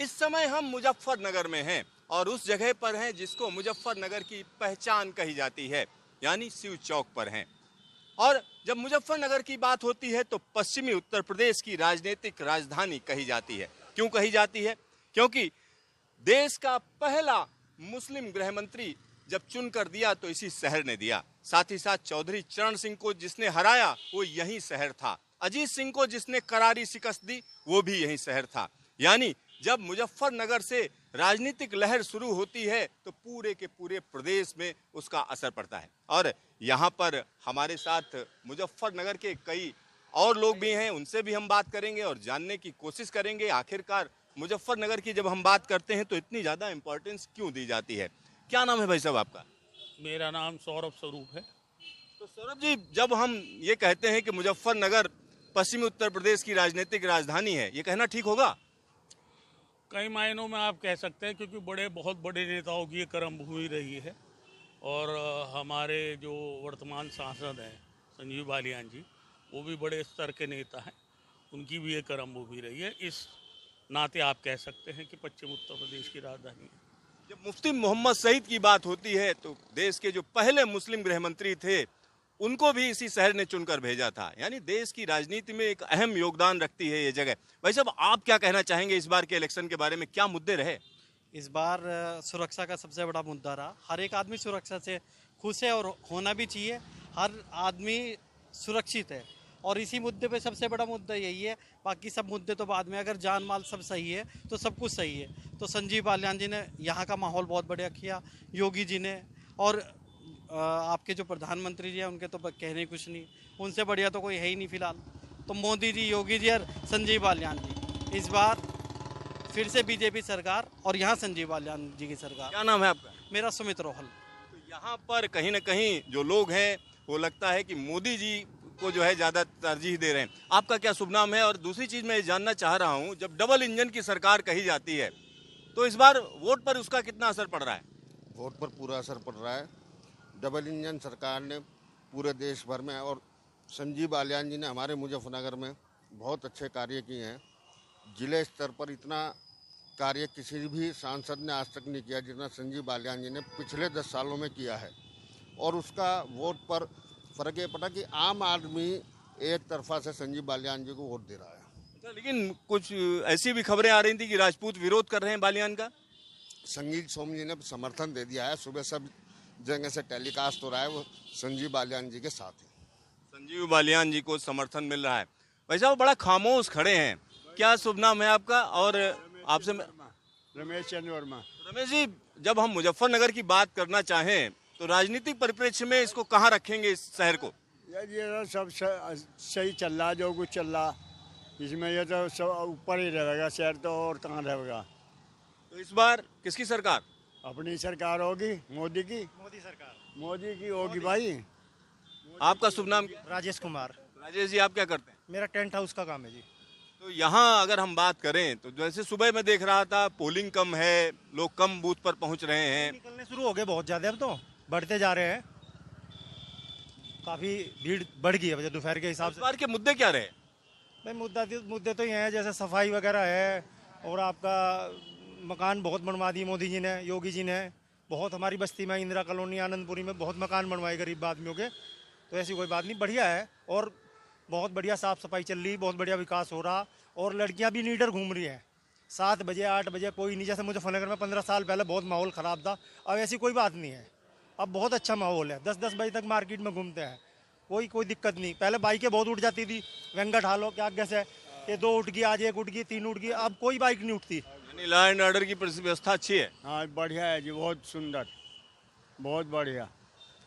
इस समय हम मुजफ्फरनगर में हैं और उस जगह पर हैं जिसको मुजफ्फरनगर की पहचान कही जाती है, यानी शिव चौक पर हैं। और जब मुजफ्फरनगर की बात होती है तो पश्चिमी उत्तर प्रदेश की राजनीतिक राजधानी कही जाती है। क्यों कही जाती है? क्योंकि देश का पहला मुस्लिम गृह मंत्री जब चुनकर दिया तो इसी शहर ने दिया। साथ ही साथ चौधरी चरण सिंह को जिसने हराया वो यही शहर था। अजीत सिंह को जिसने करारी शिकस्त दी वो भी यही शहर था। यानी जब मुजफ्फरनगर से राजनीतिक लहर शुरू होती है तो पूरे के पूरे प्रदेश में उसका असर पड़ता है। और यहाँ पर हमारे साथ मुजफ्फरनगर के कई और लोग भी हैं, उनसे भी हम बात करेंगे और जानने की कोशिश करेंगे आखिरकार मुजफ्फरनगर की जब हम बात करते हैं तो इतनी ज़्यादा इम्पोर्टेंस क्यों दी जाती है। क्या नाम है भाई साहब आपका? मेरा नाम सौरभ स्वरूप है। तो सौरभ जी, जब हम ये कहते हैं कि मुजफ्फरनगर पश्चिमी उत्तर प्रदेश की राजनीतिक राजधानी है, ये कहना ठीक होगा? कई मायनों में आप कह सकते हैं, क्योंकि बहुत बड़े नेताओं की ये कर्म भूमि रही है। और हमारे जो वर्तमान सांसद हैं संजीव बालियान जी, वो भी बड़े स्तर के नेता हैं, उनकी भी ये कर्म भूमि रही है। इस नाते आप कह सकते हैं कि पश्चिम उत्तर प्रदेश की राजधानी है। जब मुफ्ती मोहम्मद सईद की बात होती है तो देश के जो पहले मुस्लिम गृह मंत्री थे उनको भी इसी शहर ने चुनकर भेजा था। यानी देश की राजनीति में एक अहम योगदान रखती है ये जगह। भाई साहब, आप क्या कहना चाहेंगे इस बार के इलेक्शन के बारे में? क्या मुद्दे रहे इस बार? सुरक्षा का सबसे बड़ा मुद्दा रहा। हर एक आदमी सुरक्षा से खुश है और होना भी चाहिए। हर आदमी सुरक्षित है और इसी मुद्दे पे सबसे बड़ा मुद्दा यही है। बाकी सब मुद्दे तो बाद में, अगर जान माल सब सही है तो सब कुछ सही है। तो संजीव बालियान जी ने यहाँ का माहौल बहुत बढ़िया किया, योगी जी ने, और आपके जो प्रधानमंत्री जी हैं उनके तो कहने कुछ नहीं, उनसे बढ़िया तो कोई है ही नहीं फिलहाल। तो मोदी जी, योगी जी और संजीव बालियान जी, इस बार फिर से बीजेपी सरकार और यहाँ संजीव बालियान जी की सरकार। क्या नाम है आपका? मेरा सुमित रोहल। तो यहाँ पर कहीं ना कहीं जो लोग हैं वो लगता है कि मोदी जी को जो है ज़्यादा तरजीह दे रहे हैं। आपका क्या शुभ नाम है? और दूसरी चीज़ मैं ये जानना चाह रहा हूँ, जब डबल इंजन की सरकार कही जाती है तो इस बार वोट पर उसका कितना असर पड़ रहा है? वोट पर पूरा असर पड़ रहा है। डबल इंजन सरकार ने पूरे देश भर में, और संजीव बालियान जी ने हमारे मुजफ्फरनगर में बहुत अच्छे कार्य किए हैं। जिले स्तर पर इतना कार्य किसी भी सांसद ने आज तक नहीं किया जितना संजीव बालियान जी ने पिछले 10 सालों में किया है। और उसका वोट पर फर्क ये पड़ा कि आम आदमी एक तरफा से संजीव बालियान जी को वोट दे रहा है। लेकिन कुछ ऐसी भी खबरें आ रही थी कि राजपूत विरोध कर रहे हैं बालियान का। संगीत सोम जी ने समर्थन दे दिया है। सुबह सब जगह से टेलीकास्ट हो रहा है, वो संजीव बालियान जी के साथ है। संजीव बालियान जी को समर्थन मिल रहा है। वैसे वो बड़ा खामोश खड़े हैं। क्या शुभ नाम है आपका? और आपसे रमेश चंद्र वर्मा। रमेश जी, जब हम मुजफ्फरनगर की बात करना चाहें तो राजनीतिक परिप्रेक्ष्य में इसको कहाँ रखेंगे इस शहर को? यार ये सब सही चल रहा, जो कुछ चल रहा इसमें, ये तो सब ऊपर ही रहेगा शहर, तो और कहाँ रहेगा। तो इस बार किसकी सरकार? अपनी सरकार होगी, मोदी की। मोदी सरकार, मोदी की होगी भाई। आपका शुभ नाम क्या? राजेश कुमार। राजेश जी, आप क्या करते हैं? मेरा टेंट हाउस का काम है जी। तो यहाँ अगर हम बात करें तो जैसे सुबह मैं देख रहा था पोलिंग कम है, लोग कम बूथ पर पहुँच रहे हैं। निकलने शुरू हो गए बहुत ज़्यादा, अब तो बढ़ते जा रहे हैं, काफ़ी भीड़ बढ़ गई है वजह दोपहर के हिसाब इस से। बार के मुद्दे क्या रहे? भाई मुद्दे तो ये हैं, जैसे सफाई वगैरह है, और आपका मकान बहुत बनवा दिए मोदी जी ने, योगी जी ने। बहुत हमारी बस्ती में, इंदिरा कॉलोनी, आनंदपुरी में बहुत मकान बनवाए गरीब आदमियों के। तो ऐसी कोई बात नहीं, बढ़िया है। और बहुत बढ़िया साफ़ सफाई चल रही, बहुत बढ़िया विकास हो रहा। और लड़कियां भी नीडर घूम रही हैं, 7 बजे 8 बजे कोई नहीं। जैसे मुजफ्फरनगर में 15 साल पहले बहुत माहौल ख़राब था, अब ऐसी कोई बात नहीं है। अब बहुत अच्छा माहौल है, 10-10 बजे तक मार्केट में घूमते हैं, कोई दिक्कत नहीं। पहले बाइकें बहुत उठ जाती थी, वेंकट हालो के आगे से, ये 2 उठ गई, आज 1 उठ गई, 3 उठ गई, अब कोई बाइक नहीं उठती। यानी लॉ एंड ऑर्डर की व्यवस्था अच्छी है। हाँ बढ़िया है जी, बहुत सुंदर, बहुत बढ़िया।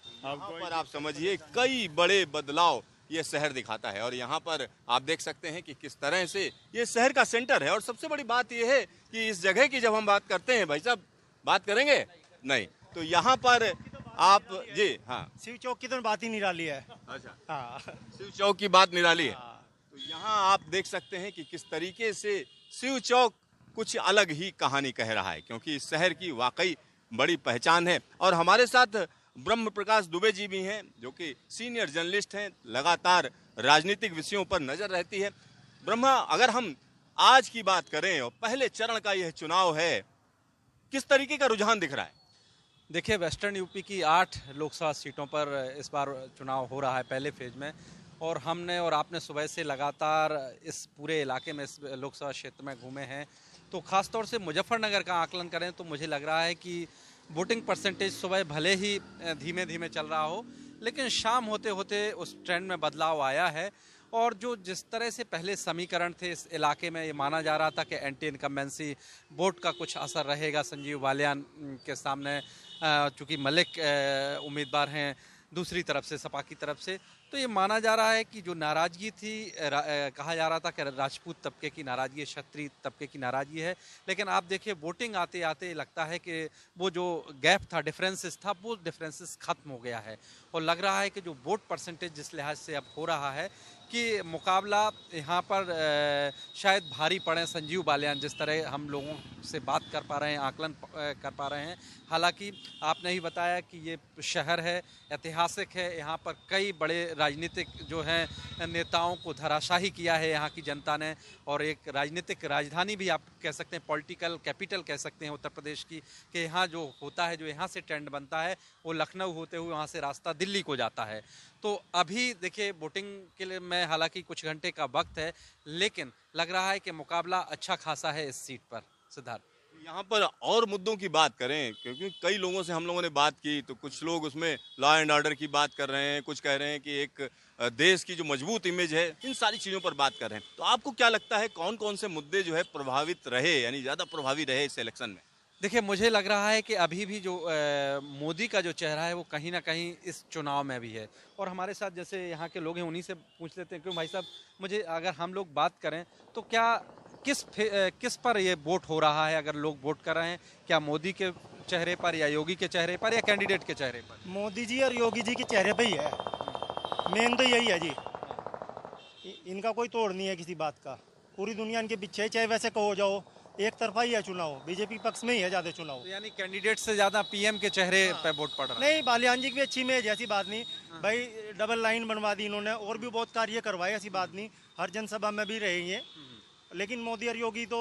यहाँ पर आप समझिए कई बड़े बदलाव ये शहर दिखाता है। और यहाँ पर आप देख सकते हैं कि किस तरह से ये शहर का सेंटर है। और सबसे बड़ी बात ये है कि इस जगह की जब हम बात करते हैं, भाई साहब बात करेंगे नहीं, तो यहाँ पर आप जी, हाँ, शिव चौक की तो बात ही निराली है। अच्छा, हाँ, शिव चौक की बात निराली है। तो यहाँ आप देख सकते हैं कि किस तरीके से शिव चौक कुछ अलग ही कहानी कह रहा है, क्योंकि इस शहर की वाकई बड़ी पहचान है। और हमारे साथ ब्रह्म प्रकाश दुबे जी भी हैं, जो कि सीनियर जर्नलिस्ट हैं, लगातार राजनीतिक विषयों पर नजर रहती है। ब्रह्मा, अगर हम आज की बात करें और पहले चरण का यह चुनाव है, किस तरीके का रुझान दिख रहा है? देखिए, वेस्टर्न यूपी की 8 लोकसभा सीटों पर इस बार चुनाव हो रहा है पहले फेज में, और हमने और आपने सुबह से लगातार इस पूरे इलाके में, इस लोकसभा क्षेत्र में घूमे हैं। तो ख़ास तौर से मुजफ्फरनगर का आकलन करें तो मुझे लग रहा है कि वोटिंग परसेंटेज सुबह भले ही धीमे धीमे चल रहा हो, लेकिन शाम होते होते उस ट्रेंड में बदलाव आया है। और जो जिस तरह से पहले समीकरण थे इस इलाके में, ये माना जा रहा था कि एंटी इनकम्बेंसी वोट का कुछ असर रहेगा संजीव बालियान के सामने, चूँकि मलिक उम्मीदवार हैं दूसरी तरफ से, सपा की तरफ से, तो ये माना जा रहा है कि जो नाराज़गी थी, कहा जा रहा था कि राजपूत तबके की नाराज़गी है, क्षत्रिय तबके की नाराज़गी है, लेकिन आप देखिए वोटिंग आते आते लगता है कि वो जो गैप था, डिफरेंसेस था, वो डिफरेंसेस ख़त्म हो गया है। और लग रहा है कि जो वोट परसेंटेज जिस लिहाज से अब हो रहा है कि मुकाबला यहाँ पर शायद भारी पड़े संजीव बालियान, जिस तरह हम लोगों से बात कर पा रहे हैं, आकलन कर पा रहे हैं। हालांकि आपने ही बताया कि ये शहर है, ऐतिहासिक है, यहाँ पर कई बड़े राजनीतिक जो हैं नेताओं को धराशाही किया है यहाँ की जनता ने, और एक राजनीतिक राजधानी भी आप कह सकते हैं, पॉलिटिकल कैपिटल कह सकते हैं उत्तर प्रदेश की, कि यहाँ जो होता है, जो यहाँ से ट्रेंड बनता है, वो लखनऊ होते हुए वहाँ से रास्ता दिल्ली को जाता है। तो अभी देखिए वोटिंग के लिए मैं, हालांकि कुछ घंटे का वक्त है, लेकिन लग रहा है कि मुकाबला अच्छा खासा है इस सीट पर। सिद्धार्थ, यहाँ पर और मुद्दों की बात करें, क्योंकि कई लोगों से हम लोगों ने बात की, तो कुछ लोग उसमें लॉ एंड ऑर्डर की बात कर रहे हैं, कुछ कह रहे हैं कि एक देश की जो मजबूत इमेज है, इन सारी चीज़ों पर बात कर रहे हैं। तो आपको क्या लगता है कौन कौन से मुद्दे जो है प्रभावित रहे, यानी ज़्यादा प्रभावी रहे इस इलेक्शन में? देखिए मुझे लग रहा है कि अभी भी जो मोदी का जो चेहरा है वो कहीं ना कहीं इस चुनाव में भी है। और हमारे साथ जैसे यहाँ के लोग हैं, उन्हीं से पूछ लेते हैं। क्यों भाई साहब, मुझे अगर हम लोग बात करें तो क्या किस पर ये वोट हो रहा है? अगर लोग वोट कर रहे हैं, क्या मोदी के चेहरे पर, या योगी के चेहरे पर, या कैंडिडेट के चेहरे पर? मोदी जी और योगी जी के चेहरे पे ही है, मेन तो यही है जी। इनका कोई तोड़ नहीं है किसी बात का, पूरी दुनिया इनके पीछे है। चाहे वैसे कहो जाओ, एक तरफा ही है चुनाव, बीजेपी पक्ष में ही है ज्यादा चुनाव। तो यानी कैंडिडेट से ज्यादा पीएम के चेहरे पे वोट पड़ रहा है। नहीं, बालियान जी की भी अच्छी इमेज है, ऐसी बात नहीं भाई। डबल लाइन बनवा दी इन्होंने, और भी बहुत कार्य करवाए, ऐसी बात नहीं। हर जनसभा में भी रहे हैं, लेकिन मोदी और योगी तो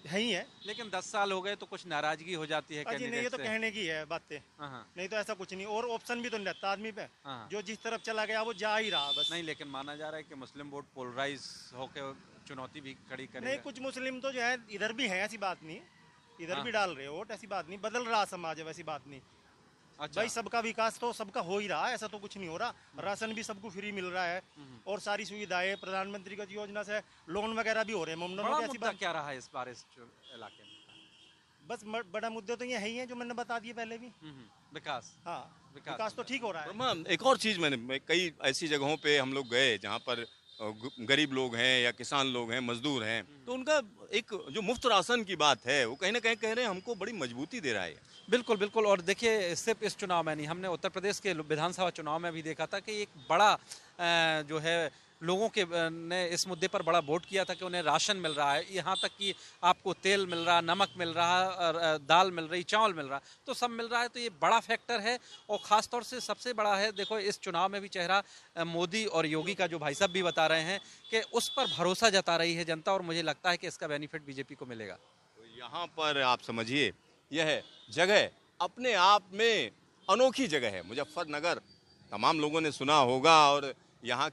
है ही है। लेकिन 10 साल हो गए तो कुछ नाराजगी हो जाती है अजी नहीं, ये कैंडिडेट तो से। कहने की है बातें, नहीं तो ऐसा कुछ नहीं। और ऑप्शन भी तो नहीं रहता आदमी पे, जो जिस तरफ चला गया वो जा ही रहा बस। नहीं, लेकिन माना जा रहा है कि मुस्लिम वोट पोलराइज होकर चुनौती भी खड़ी करेगा। नहीं, कुछ मुस्लिम तो जो है इधर भी है, ऐसी बात नहीं। इधर भी डाल रहे हो वोट, ऐसी बात नहीं। बदल रहा समाज है, वैसी बात नहीं। अच्छा। भाई सबका विकास तो सबका हो ही रहा है, ऐसा तो कुछ नहीं हो रहा। राशन भी सबको फ्री मिल रहा है, और सारी सुविधाएं प्रधानमंत्री की योजना से, लोन वगैरह भी हो रहे हैं। बड़ा मुद्दा क्या रहा है इस बार इस इलाके में? बस बड़ा मुद्दे तो ये है ही है जो मैंने बता दिए पहले भी। विकास। हाँ, विकास तो ठीक हो रहा है। ब्रह्मा, एक और चीज़ मैं कई ऐसी जगहों पे हम लोग गए जहाँ पर गरीब लोग हैं या किसान लोग हैं, मजदूर हैं, तो उनका एक जो मुफ्त राशन की बात है, वो कहीं ना कहीं कह रहे हैं हमको बड़ी मजबूती दे रहा है। बिल्कुल बिल्कुल। और देखिए सिर्फ इस चुनाव में नहीं, हमने उत्तर प्रदेश के विधानसभा चुनाव में भी देखा था कि एक बड़ा जो है लोगों के ने इस मुद्दे पर बड़ा वोट किया था कि उन्हें राशन मिल रहा है, यहाँ तक कि आपको तेल मिल रहा, नमक मिल रहा, दाल मिल रही, चावल मिल रहा, तो सब मिल रहा है। तो ये बड़ा फैक्टर है। और ख़ास तौर से सबसे बड़ा है, देखो इस चुनाव में भी चेहरा मोदी और योगी का, जो भाई साहब भी बता रहे हैं कि उस पर भरोसा जता रही है जनता, और मुझे लगता है कि इसका बेनिफिट बीजेपी को मिलेगा। तो यहाँ पर आप समझिए, यह जगह अपने आप में अनोखी जगह है मुजफ्फरनगर। तमाम लोगों ने सुना होगा, और यहाँ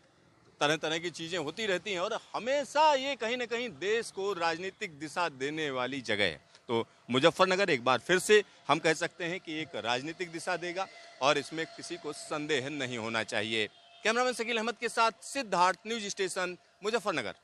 तरह तरह की चीज़ें होती रहती हैं, और हमेशा ये कहीं ना कहीं देश को राजनीतिक दिशा देने वाली जगह है। तो मुजफ्फरनगर एक बार फिर से हम कह सकते हैं कि एक राजनीतिक दिशा देगा, और इसमें किसी को संदेह नहीं होना चाहिए। कैमरामैन शकील अहमद के साथ सिद्धार्थ, न्यूज स्टेशन, मुजफ्फरनगर।